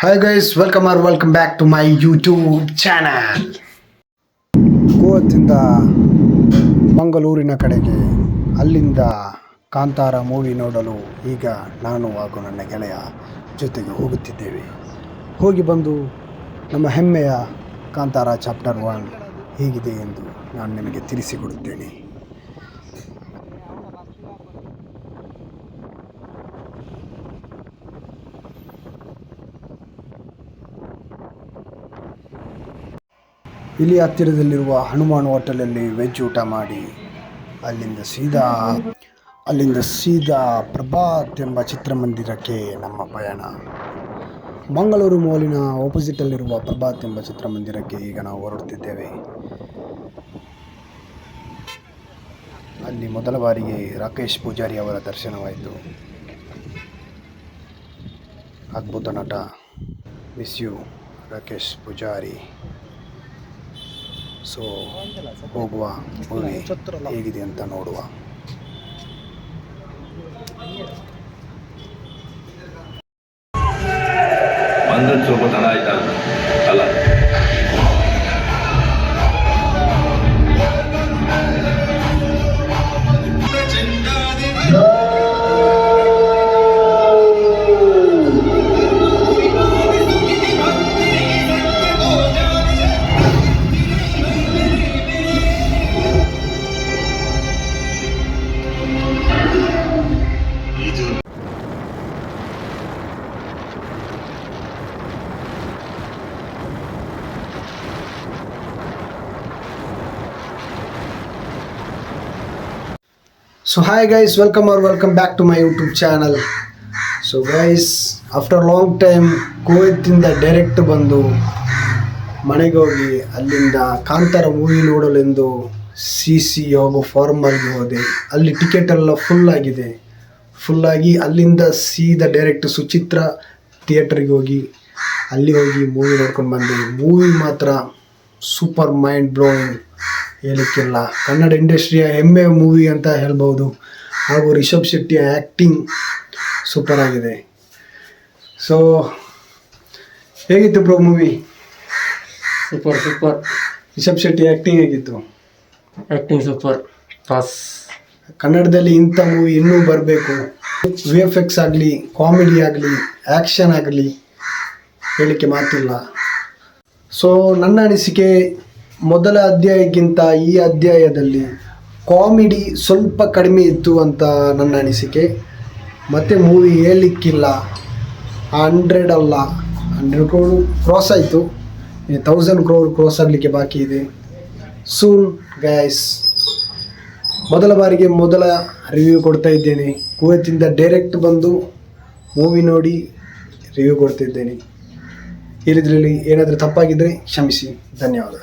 Hi guys, welcome back to my YouTube channel. ಗೋವಾದಿಂದ ಮಂಗಳೂರಿನ ಕಡೆಗೆ ಅಲ್ಲಿಂದ ಕಾಂತಾರ ಮೂವಿ ನೋಡಲು ಈಗ ನಾನು ಹಾಗೂ ನನ್ನ ಗೆಳೆಯ ಜೊತೆಗೆ ಹೋಗುತ್ತಿದ್ದೇವೆ. ಹೋಗಿ ಬಂದು ನಮ್ಮ ಹೆಮ್ಮೆಯ ಕಾಂತಾರ ಚಾಪ್ಟರ್ 1 ಹೇಗಿದೆ ಎಂದು ನಾನು ನಿಮಗೆ ತಿಳಿಸಿಕೊಡುತ್ತೇನೆ. ಇಲ್ಲಿ ಹತ್ತಿರದಲ್ಲಿರುವ ಹನುಮಾನ್ ಹೋಟೆಲಲ್ಲಿ ವೆಜ್ ಊಟ ಮಾಡಿ ಅಲ್ಲಿಂದ ಸೀದಾ ಪ್ರಭಾತ್ ಎಂಬ ಚಿತ್ರಮಂದಿರಕ್ಕೆ ನಮ್ಮ ಪಯಣ. ಮಂಗಳೂರು ಮಾಲಿನ ಆಪೋಸಿಟಲ್ಲಿರುವ ಪ್ರಭಾತ್ ಎಂಬ ಚಿತ್ರಮಂದಿರಕ್ಕೆ ಈಗ ನಾವು ಹೊರಡುತ್ತಿದ್ದೇವೆ. ಅಲ್ಲಿ ಮೊದಲ ಬಾರಿಗೆ ರಾಕೇಶ್ ಪೂಜಾರಿ ಅವರ ದರ್ಶನವಾಯಿತು. ಅದ್ಭುತ ನಟ. Miss you Rakesh Poojary. So ಹೋಗುವ, ಮೂವಿ ಹೇಗಿದೆ ಅಂತ ನೋಡುವ. ಸ್ವಲ್ಪ ತಡ ಆಯ್ತಲ್ಲ ಅಲ್ಲ. So hi guys, welcome back to my YouTube channel. So guys, after a long time ಕುವೈತಿಂದ ಡೈರೆಕ್ಟ್ ಬಂದು ಮನೆಗೆ ಹೋಗಿ ಅಲ್ಲಿಂದ ಕಾಂತಾರ ಮೂವಿ ನೋಡಲೆಂದು ಸಿ ಹಾಗೂ ಫಾರ್ಮರ್ಗೆ ಹೋದೆ. ಅಲ್ಲಿ ಟಿಕೆಟ್ ಎಲ್ಲ ಫುಲ್ಲಾಗಿ ಅಲ್ಲಿಂದ ಸೀದಾ ಡೈರೆಕ್ಟ್ ಸುಚಿತ್ರ ಥಿಯೇಟ್ರಿಗೆ ಹೋಗಿ ಮೂವಿ ನೋಡ್ಕೊಂಡು ಬಂದೆ. ಮೂವಿ ಮಾತ್ರ ಸೂಪರ್ ಮೈಂಡ್ ಬ್ಲೋಯಿಂಗ್, ಹೇಳಕ್ಕಿಲ್ಲ. ಕನ್ನಡ ಇಂಡಸ್ಟ್ರಿಯ ಹೆಮ್ಮೆ ಮೂವಿ ಅಂತ ಹೇಳ್ಬೋದು. ಹಾಗೂ ರಿಷಬ್ ಶೆಟ್ಟಿಯ ಆ್ಯಕ್ಟಿಂಗ್ ಸೂಪರ್ ಆಗಿದೆ. ಸೊ ಹೇಗಿತ್ತು bro movie? Super. Rishab Shetty acting ಹೇಗಿತ್ತು? Acting super pass. ಕನ್ನಡದಲ್ಲಿ ಇಂಥ ಮೂವಿ ಇನ್ನೂ ಬರಬೇಕು. VFX ಆಗಲಿ, ಕಾಮಿಡಿ ಆಗಲಿ, ಆ್ಯಕ್ಷನ್ ಆಗಲಿ, ಹೇಳಲಿಕ್ಕೆ ಮಾತಿಲ್ಲ. ಸೊ ನನ್ನ ಅನಿಸಿಕೆ, ಮೊದಲ ಅಧ್ಯಾಯಕ್ಕಿಂತ ಈ ಅಧ್ಯಾಯದಲ್ಲಿ ಕಾಮಿಡಿ ಸ್ವಲ್ಪ ಕಡಿಮೆ ಇತ್ತು ಅಂತ ನನ್ನ ಅನಿಸಿಕೆ. ಮತ್ತು ಮೂವಿ ಹೇಳಲಿಕ್ಕಿಲ್ಲ. 100 ಅಲ್ಲ, 100 crore ಕ್ರಾಸ್ ಆಯಿತು. 1000 crore ಕ್ರಾಸ್ ಆಗಲಿಕ್ಕೆ ಬಾಕಿ ಇದೆ. Soon guys. ಮೊದಲ ಬಾರಿಗೆ ರಿವ್ಯೂ ಕೊಡ್ತಾ ಇದ್ದೇನೆ. ಕುವೈತಿಂದ ಡೈರೆಕ್ಟ್ ಬಂದು ಮೂವಿ ನೋಡಿ ರಿವ್ಯೂ ಕೊಡ್ತಾ ಇದ್ದೇನೆ. ಇದರಲ್ಲಿ ಏನಾದರೂ ತಪ್ಪಾಗಿದ್ದರೆ ಕ್ಷಮಿಸಿ. ಧನ್ಯವಾದ.